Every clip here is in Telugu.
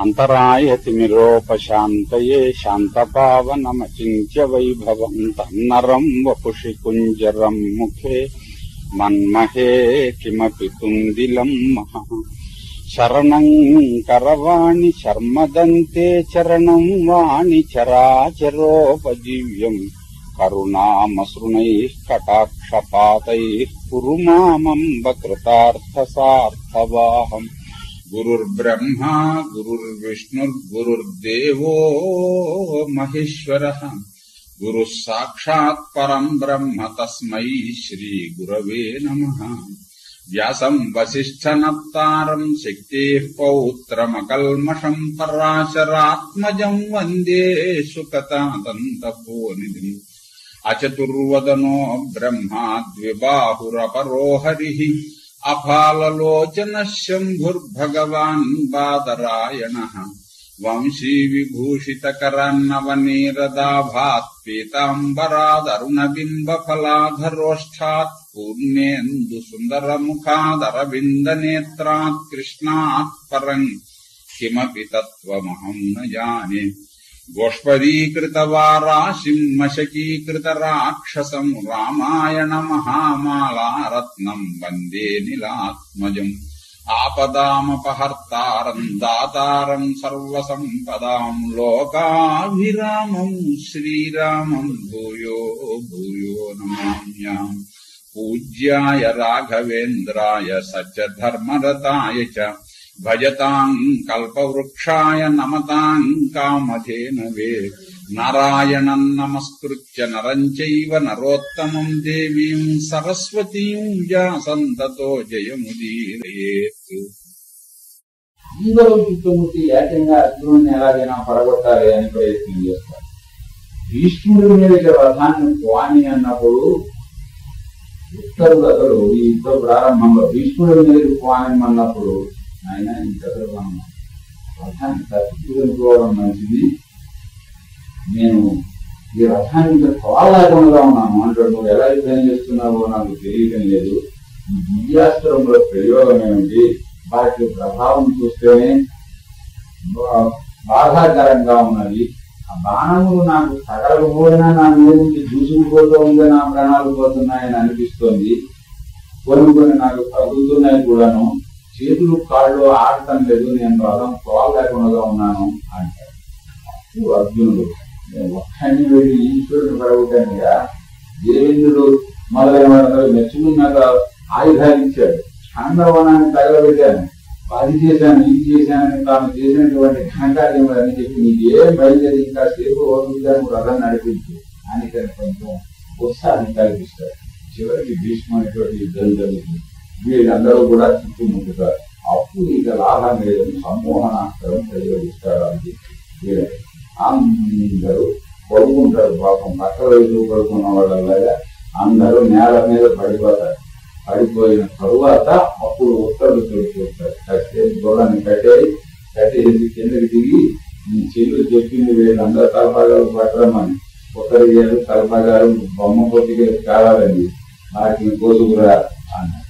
అంతరాయతిమిరోపశాంతయే శాంతపావనమచింత్య వైభవం తన్నరం వపుషి కుంజరం ముఖే మన్మహే కిమపి తుందిలం మహా శరణం కరవాణి శర్మదంతే చరణం వాణి చరాచరోపజీవ్యం కరుణామసృణైః కటాక్షపాతైః కురు మామంబ కృతార్థసార్థవాహం గురుర్బ్రహ్మా గురుర్విష్ణుర్గురుర్దేవో మహేశ్వరః గురుః సాక్షాత్ పరం బ్రహ్మ తస్మై శ్రీ గురవే నమః వ్యాసం వసిష్ఠనప్తారం శక్తేః పౌత్రమకల్మషం పరాశరాత్మజం వందే సుకతాదంతపోనిధిం అచతుర్వదనో బ్రహ్మా ద్విబాహురపరో హరిః అఫాలలోచన శంభుర్భగవాన్ బాదరాయణః వంశీ విభూషితకరన్నవనీరదాభాత్ పీతాంబరాదరుణబింబఫలాధరోష్ఠాత్ పూర్ణేందు సుందరముఖాదరవిందనేత్రాత్ కృష్ణాత్ పరం కిమపి తత్వమహం న జానే గోష్పదీకృతవారాశిం మశకీకృతరాక్షసం రామాయణ మహామాలారత్నం వందే నీలాత్మజం ఆపదామపహర్తారం దాతారం సర్వసంపదాం లోకాభిరామం శ్రీరామం భూయో భూయో నమామ్యాం పూజ్యాయ రాఘవేంద్రాయ సత్యధర్మరతాయ చ భజతాం కల్పవృక్షాయ నమతాం కామధేనవే నారాయణం నమస్కృత్య నరం చైవ నరోత్తమం దేవీం సరస్వతీం వ్యాసం తతో జయముదీరయేత్. అందరూ చుట్టుముట్టి ఏకంగా అర్జునుడిని ఎలాగైనా పడగొట్టాలి అని ప్రయత్నం చేస్తారు. భీష్ముడి మీదకి రథాన్ని పోని అన్నప్పుడు ఉత్తరులు ఈ యుద్ధ ప్రారంభంలో భీష్ముడి మీదకి పోనమన్నప్పుడు ఆయన ఇంతలో రథాన్ని తప్పించుకోవడం మంచిది, నేను ఈ రథాన్ని ఇంకా తోలాకుండా ఉన్నాను అంటాడు. నువ్వు ఎలా యుద్ధం చేస్తున్నావో నాకు తెలియటం లేదు, ఈ దివ్యాస్త్రంలో ప్రయోగం ఏమిటి, వాటి ప్రభావం చూస్తేనే బాధాకరంగా ఉన్నది. ఆ బాణములు నాకు తగలకపోయినా నా మీద నుంచి దూసుకుపోతూ ఉంటే నా ప్రాణాలు పోతున్నాయని అనిపిస్తోంది. కొన్ని నాకు తగులుతున్నాయి కూడాను, చేతులు కాళ్ళు ఆడటం లేదు, నేను రథం తోలలేకుండా ఉన్నాను అంటాడు. అప్పుడు అర్జునుడు ఒక్కడిని వెళ్ళి ఈశ్వరుడు పడగొట్టానుగా, దేవేంద్రుడు మొదలైన వాళ్ళందరూ మెచ్చుకున్నాక ఆయుధాలు ఇచ్చాడు, ఖండవనాన్ని తగలబెట్టాను, అది చేశాను ఇది చేశానని తాను చేసినటువంటి ఘనకార్యములని చెప్పి నీకు ఏం బయలుదేరి ఇంకా సేపు ఓపికను రథం నడిపించు అని కొంచెం ఉత్సాహం కల్పిస్తాడు. చివరికి భీష్మటువంటి యుద్ధం జరుగుతుంది, వీళ్ళందరూ కూడా చుట్టుముట్టుతారు. అప్పుడు ఇక లాభం లేదని సమ్మోహనాస్త్రం ప్రయోగిస్తాడు. అది వీళ్ళకి అందరూ పడుకుంటారు. పాపం పక్క వైపు పడుకున్న వాళ్ళలాగా అందరూ నేల మీద పడిపోతారు. పడిపోయిన తరువాత అప్పుడు ఉత్తర్వులు తోడుకొస్తారు. కాసేపు గోళాన్ని కట్టేసి కిందకి దిగి ఈ చెల్లు చెప్పింది వీళ్ళందరూ తలపగారు పట్టరమని, ఉత్తరగారు తలపగారు బొమ్మ పొత్తిగా కావాలండి వాటిని కోసుకురా అన్నారు.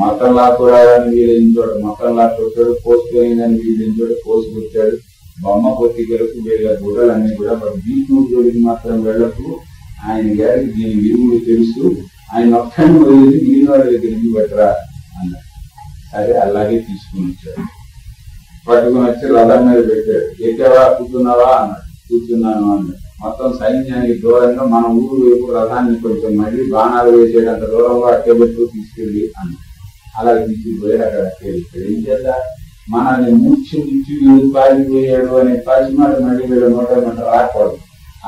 మొత్తం లాక్కురాలని వీళ్ళించోడు మొత్తం లాక్కొచ్చాడు, కోసుకుని వీళ్ళించోడు కోసుకొచ్చాడు. బొమ్మ పొత్తికలకు వీళ్ళ గుడ్డలన్నీ కూడా భీష్ముడి జోడికి మాత్రం వెళ్ళకు, ఆయన గారికి దీని విరుగుడు తెలుసు, ఆయన ఒక్కడిని వదిలేసి మిగిలిన వాళ్ళ దగ్గర నుంచి పట్టరా అన్నారు. సరే అలాగే తీసుకుని వచ్చాడు. పట్టుకుని వచ్చి రథం మీద పెట్టాడు. ఎక్కడా కూర్చున్నావా అన్నాడు. కూర్చున్నాను అన్నాడు. మొత్తం సైన్యానికి దూరంగా మన ఊరు వైపు రథాన్ని కొంచెం మళ్ళీ బాణాలు వేసేటంత దూరంలో అట్టబెట్టు తీసుకెళ్ళి అన్నాడు. అలాగే తీసుకుపోయాడు. అక్కడ అట్టేళ్ళిపోయాడు. ఏం చేద్దా, మనల్ని ముచ్చి వీడు పారిపోయాడు అనే పాసిమాట మళ్ళీ వీళ్ళ నోట రాకూడదు.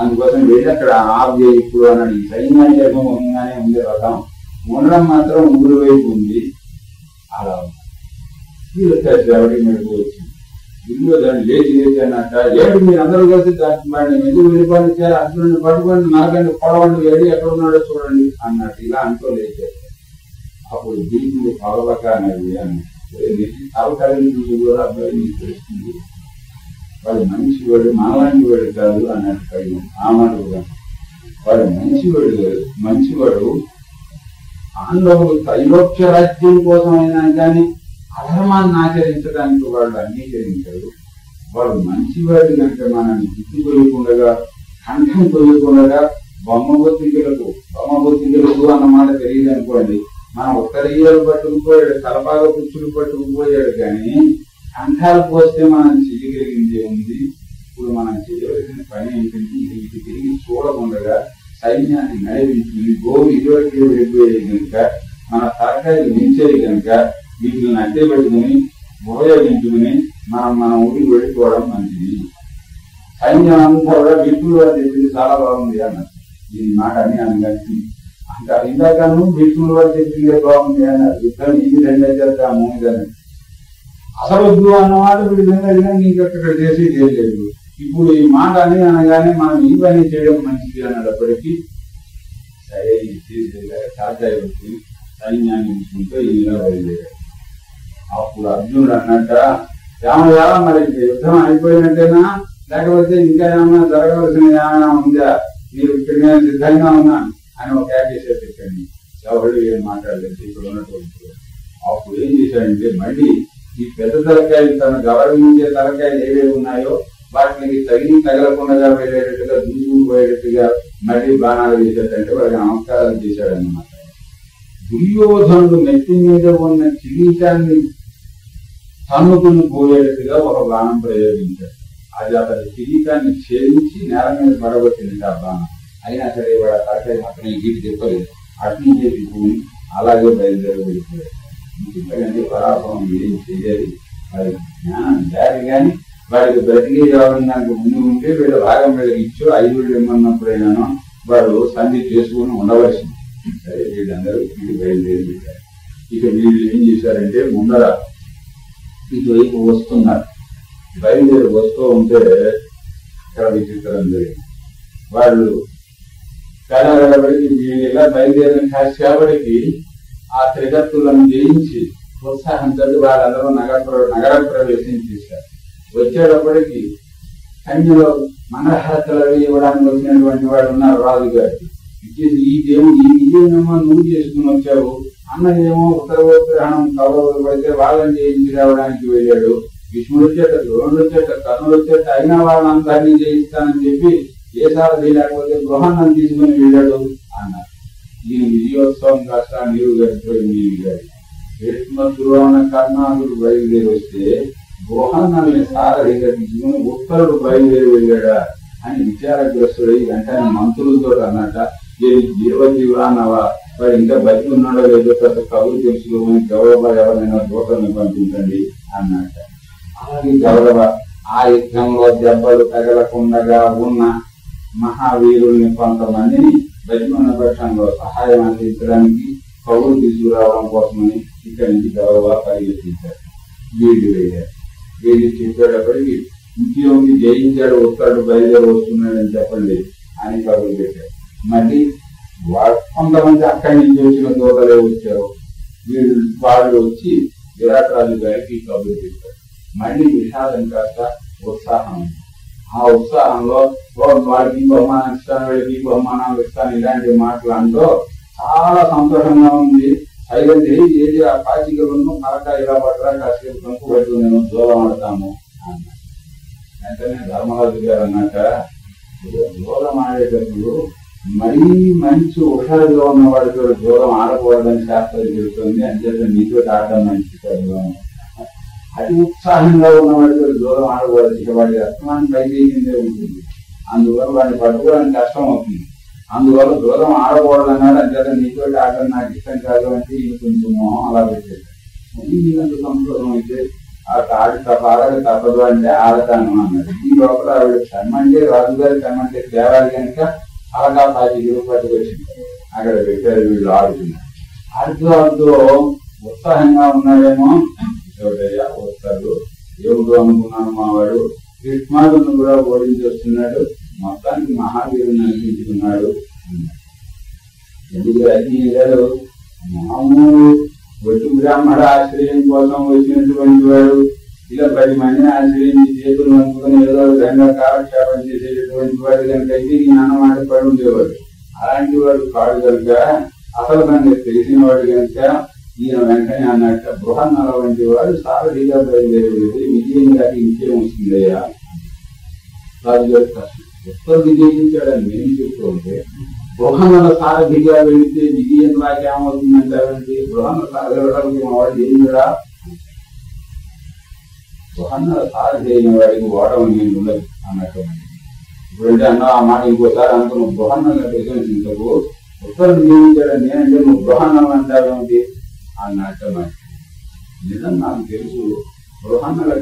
అందుకోసం వెళ్ళి అక్కడ ఆబ్జే ఇప్పుడు అన్నాడు. ఈ సైన్యానికి ఏమోగానే ఉంది రథం, ఉండడం మాత్రం ఊరి వైపు ఉంది. అలా ఉంది. వీళ్ళు ఎవరికి మెడుకు వచ్చింది. ఇల్లు దాన్ని లేచి అన్నట్ట, ఏడు మీరు అందరూ కలిసి వాడిని ఎందుకు వెళ్ళిపోనిచ్చారు, అర్జునుడిని పట్టుకొని నరకండి పొడవండి, వెళ్ళి ఎక్కడ ఉన్నాడో చూడండి అన్నట్టు ఇలా అంటూ లేచారు. అప్పుడు దీనికి పగలక అనేది అన్నట్టు తలకలిని చూసి కూడా అబ్బాయి నీకు తెలుస్తుంది, వాడు మంచివాడు మనలాంటి వాడు కాదు అన్నట్టు కలిగి ఆ మాట కూడా. వాడు మంచివాడు పాండవులు త్రైలోక్య రాజ్యం కోసమైనా కానీ అధర్మాన్ని ఆచరించడానికి వాళ్ళు అంగీకరించారు. వాడు మంచివాడు కనుక మనల్ని గుర్తు కొయ్యకుండా కంఠం కొయ్యకుండా బొమ్మబొత్తికలకు అన్నమాట తెలియదు అనుకోండి. మనం ఉత్తరీయాలు పట్టుకుపోయాడు, తలపాగ పుచ్చులు పట్టుకుపోయాడు, కానీ కంఠాలు పోస్తే మనం చేయగలిగిందే ఉంది. ఇప్పుడు మనం చేయవలసిన పని ఏంటంటే ఇది తిరిగి చూడకుండా సైన్యాన్ని నడిపించుకుని గోవు ఇదివరకు వెళ్ళిపోయేది కనుక మన తరకాయలు మించేది కనుక వీటిని అడ్డే పెట్టుకుని ఉపయోగించుకుని మనం ఊరికి వెళ్ళిపోవడం మంచిది. సైన్యం అంతా కూడా బిట్టులు వారు చెప్పింది చాలా బాగుంది అన్నారు. ఈ మాట అని అనగానే అంటారు, ఇందాకను బిట్టులు వారు చెప్పింది బాగుంది అన్నారు. యుద్ధం ఇది రెండే చేద్దాము ఇదని అసలు వద్దు అన్నమాట వీళ్ళు ఇంకొకటి చేసి చేయలేదు. ఇప్పుడు ఈ మాట అని అనగానే మనం ఈ పని చేయడం మంచిది అన్నప్పటికీ సరే తాజా వచ్చి సైన్యాన్ని తీసుకుంటూ ఇలా బయలుదేరాడు. అప్పుడు అర్జునుడు అన్నట్ట, ఏమయ్యా మరి యుద్ధం అయిపోయినట్టేనా లేకపోతే ఇంకా ఏమైనా జరగవలసిన ఏమైనా ఉందా, మీరు ఇక్కడ నేను సిద్ధంగా ఉన్నాను అని ఒక యాకేసే పెట్టండి. ఎవరు ఏం మాట్లాడలేదు ఇక్కడ ఉన్నటువంటి. అప్పుడు ఏం చేశాడంటే మళ్ళీ ఈ పెద్ద తలకాయలు తన గౌరవించే తలకాయలు ఏవేవి ఉన్నాయో వాటికి తగలకుండా వెళ్ళేటట్టుగా దూసుకుపోయేటట్టుగా మళ్ళీ బాణాలు చేసేటంటే వాడికి నమస్కారాలు చేశాడన్నమాట. దుర్యోధనుడు నెత్తి మీద ఉన్న కిరీటాన్ని తన్నుకుని పోయేటట్టుగా ఒక బాణం ప్రయోగించాడు. అది అతని కిరీటాన్ని ఛేదించి నేల మీద పడగొట్టింది ఆ బాణం. అయినా సరే వాడు తలకాయ మాత్రం గీటి చెప్పలేదు. అట్నీ చెప్పి అలాగే బయలుదేరి వెళ్ళిపోయాడు. ఎందుకంటే పరాభవం ఏం చేయాలి, వాడి జ్ఞానం లేదు. కానీ వాడికి బ్రతికే యోగం దానికి ముందు ఉంటే వీళ్ళు భాగం వీళ్ళకి ఇచ్చో 5 వీళ్ళు ఇమ్మన్నప్పుడైనానో వాడు సంధి చేసుకుని ఉండవలసింది. సరే వీళ్ళందరూ వీళ్ళు బయలుదేరి పెట్టారు. ఇక వీళ్ళు ఏం చేశారంటే ముందర ఇటువైపు వస్తున్నారు. బయలుదేరి వస్తూ ఉంటే ఇక్కడ విచిత్రం జరిగింది. వాళ్ళు కలగలబడికి వీళ్ళు ఇలా బయలుదేరిన కాసేపటికి ఆ త్రిగత్తులను జయించి ఉత్సాహంతో వాళ్ళందరూ నగర ప్రవేశం చేశారు. వచ్చేటప్పటికి సైన్యంలో మంగళహారతలు ఇవ్వడానికి వచ్చినటువంటి వాడు ఉన్నారు రాజు గారికి. ఇచ్చేసి ఇదేమో నువ్వు చేసుకుని వచ్చావు, అన్నదేమో ఉత్తరగ్రహణం కౌరవులు పడితే వాళ్ళని జయించి రావడానికి వెళ్ళాడు. భీష్ముడు వచ్చేట, ద్రోణుడు వచ్చేట, కర్ణుడు వచ్చేట, అయినా వాళ్ళందరినీ జయిస్తానని చెప్పి ఏ సారథి లేకపోతే గృహాన్ని తీసుకుని వెళ్ళాడు అన్నారు. ఈయన విజయోత్సవం కాస్త నీరు గడిపోయింది. భీష్మ, ద్రోణ, కర్ణాదుడు బయలుదేరి వస్తే గృహాన్ని సారథిగా తీసుకుని ఉత్తరుడు బయలుదేరి వెళ్ళాడా అని విచారగ్రస్తుడై వెంటనే మంత్రులతో అన్నట, జీవజీవా అన్నవా, వాడు ఇంకా బతికి ఉన్నాడో లేదో పెద్ద కబురు తెలుసుకోమని గౌరవ ఎవరైనా దూతల్ని పంపించండి అన్నట. అలాగే గౌరవ ఆ యుద్ధంలో దెబ్బలు తగలకుండా ఉన్న మహావీరుల్ని కొంతమందిని బతికున్న పక్షంలో సహాయం అందించడానికి కబురు తీసుకురావడం కోసమని ఇక్కడి నుంచి గౌరవ పరిగెత్తించారు. వీళ్ళు వెళ్ళారు. వీళ్ళు చెప్పేటప్పటికి ఇంకేముంది జయించాడు, ఉత్తరుడు బయలుదేరి వస్తున్నాడని చెప్పండి అని కబురు పెట్టారు. మళ్ళీ కొంతమంది అక్కడి నుంచి వచ్చిన దూతలే వచ్చారు. వాళ్ళు వచ్చి విరాట్ రాజు గారికి కబురు పెట్టారు. మళ్ళీ విషాదం కాస్త ఉత్సాహం. ఆ ఉత్సాహంలో వాడికి బహుమానం ఇస్తాను, వీడికి బహుమానాలు ఇస్తాను, ఇలాంటి మాటలు అంటూ చాలా సంతోషంగా ఉంది. అయితే ఏది ఆ పాచికలను మరక ఇలా పట్టరా కాసేపు కనుక పెట్టుకుని నేను దూరం ఆడతాము అన్నా. వెంటనే ధర్మరాజు గారు అన్నాక, దూరం ఆడేటప్పుడు మరీ మంచి హుషారుగా ఉన్న వాడితో దూరం ఆడకూడదని శాస్త్రం చెబుతుంది. అంచేత నీతో ఆడడం మంచిది. అతి ఉత్సాహంగా ఉన్న వాడితో దూరం ఆడకూడదు. ఇక వాడి రత్నాన్ని పైకిందే ఉంటుంది. అందువల్ల వాడిని పట్టుకోవడానికి కష్టం అవుతుంది. అందువల్ల దూరం ఆడకూడదన్నాడు. అంచేత నీతో ఆడడం నాకు ఇష్టం కాదు అంటే ఇది కొంచెం మొహం అలా పెట్టేది. నీకంత సంతోషం అయితే ఆడి ఆడక తప్పదు అంటే ఆడతాను అన్నాడు. ఈ లోపల ఆవిడ క్షమంటే రాజుగారి క్షమంటే తేవాలి కనుక అలాగా 10 పట్టుకొచ్చింది. అక్కడ పెట్టారు. వీళ్ళు ఆడుతున్నారు. ఆడుతూ ఉత్సాహంగా ఉన్నాడేమో. ఎవడయ్యా వస్తాడు, ఎవడు అనుకున్నాను మావాడు కృష్ణాదుని కూడా ఓడించి వస్తున్నాడు, మొత్తానికి మహావీరుని అనిపించుకున్నాడు అన్నాడు. ఎందుకు అజ్ఞాడు మామూలు ఒట్టు బ్రాహ్మణ ఆశ్రయం కోసం వచ్చినటువంటి వాడు ఇలా 10 మందిని ఆశ్రయించి చేతులు అందుకుని ఏదో విధంగా కాలక్షేపం చేసేటటువంటి వాడు కనుక అయితే ఈ అన్నమాట పడి ఉండేవాడు. అలాంటి వాడు కాడు కనుక అసలు సంగతి తెలిసిన వాడు కనుక ఈయన వెంటనే అన్నట్ట బృహన్నల వంటి వాడు సారథిగా బయలుదేరి విజయం నిశ్చయం వస్తుందయ్యా. రాజుగారి కష్టం ఎక్కడ విజయించాడని నేను చెప్తూ ఉంటే బృహన్నల సారథిగా వెళితే విజయం రాకేమవుతుందంటారంటే బృహన్న సారథి వాడు ఏం కూడా బృహన్నల సారథి అయిన వాడికి ఓడమని నేను ఉండదు అన్నట్టు. ఇప్పుడంటే అన్నా ఆ మాట ఇంకోసారి అనుకున్నావు బృహన్నల ప్రశంసించకు ఉత్తరం జీవించాడని నేనంటే నువ్వు బృహన్నం అంటావేమిటి అన్నట్టు. నిజం నాకు తెలుసు బృహన్నల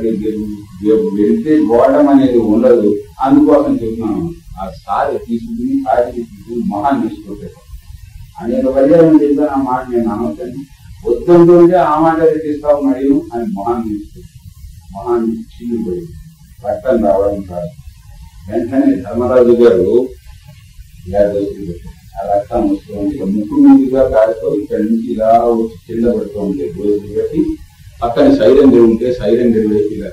వెళ్తే ఓడం అనేది ఉండదు, అందుకోసం చెప్తున్నాను. ఆ సారి తీసుకుని సారికి తీసుకుని మహాన్ తీసుకుంటాడు అనేక పర్యాలను చెప్పాను. ఆ మాట నేను అనవచ్చని వద్దంటుంటే ఆ మాట తీస్తావు మరియు అని మహాన్ తీసుకుంటాడు. మహాన్ చిల్లిపోయింది, రక్తం రావడం కాదు. వెంటనే ధర్మరాజు గారు ఇలా దోషులు పెట్టారు. ఆ రక్తం వస్తూ ఉంటే ముక్కు మీదుగా కాడుతూ ఇక్కడి నుంచి ఇలా వచ్చి కింద పడుతూ ఉంటే దోషులు పెట్టి పక్కన సైరంధ్రి ఉంటే సైరంధ్రి వేసి ఇలా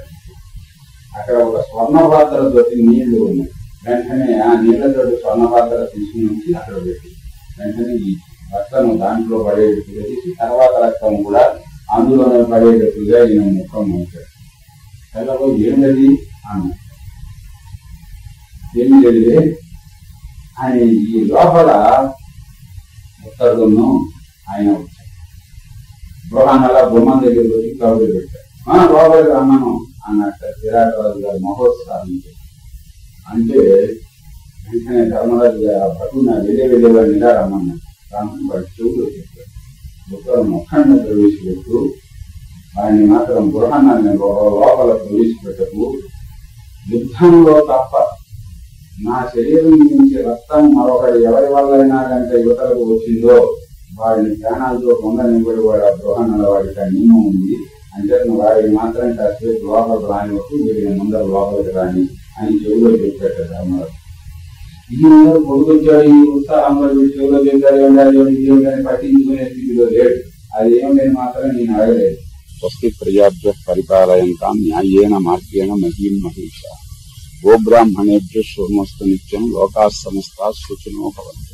అక్కడ ఒక స్వర్ణ పాత్రతో నీళ్లు ఉన్నాయి. వెంటనే ఆ నీళ్లతో స్వర్ణ పాత్ర తీసుకుని వచ్చి అక్కడ పెట్టి వెంటనే ఈ రక్తం దాంట్లో పడేటట్టుగా చేసి తర్వాత రక్తం కూడా అందులోనే పడేటట్టుగా ఈయన ముఖం ఉంచాడు. చల్లబో ఏమిటది అన్న ఏమి తెలియదే ఆయన ఈ లోపల ఉత్తర్వును ఆయన వచ్చాడు. బృహన్నల బొమ్మ దగ్గరికి వచ్చి కబురు పెట్టాడు. లోపలికి రమ్మను అన్నట్టు విరాటరాజు గారు మహోత్సాహించారు. అంటే వెంటనే ధర్మరాజు గారు పట్టున వెళ్ళేవాడు ఇలా రమ్మన్నాడు. రామని వాడి చెవులో చెప్పాడు. ఉత్తరం ముఖాన్ని ప్రవేశపెట్టు, వాడిని మాత్రం బృహన్నాన్ని లోపల ప్రవేశపెట్టకు. యుద్ధంలో తప్ప నా శరీరం నుంచి రక్తం మరొకటి ఎవరి వల్లైనా కనుక యువతలకు వచ్చిందో వాడిని ప్రాణాలతో పొందనివ్వడు. వాడు ఆ బృహన్నల వాడికి ఆ నియమం ఉంది. అంటే వాడిని మాత్రం కాసేపు లోపలికి రానివ్వకు, వీడిని ముందర లోపలికి రాని అని చెవులో చెప్పాడు ధర్మరాజు. ఈ పొడుకొచ్చాడు, ఈ ఉత్సాహంలో వీడి చెవులో చెప్పాడు ఏమిటని పట్టించుకునే స్థితిలో లేడు. అది ఏమిటని మాత్రం నేను అడగలేదు. స్వస్తి ప్రజాభ్య పరిపాలయంతాం న్యాయేన మార్గేణ మహీం మహిషా గోబ్రాహ్మణేభ్య శుభమస్తు నిత్యం లోకాః సమస్తాః సుఖినో భవంతు.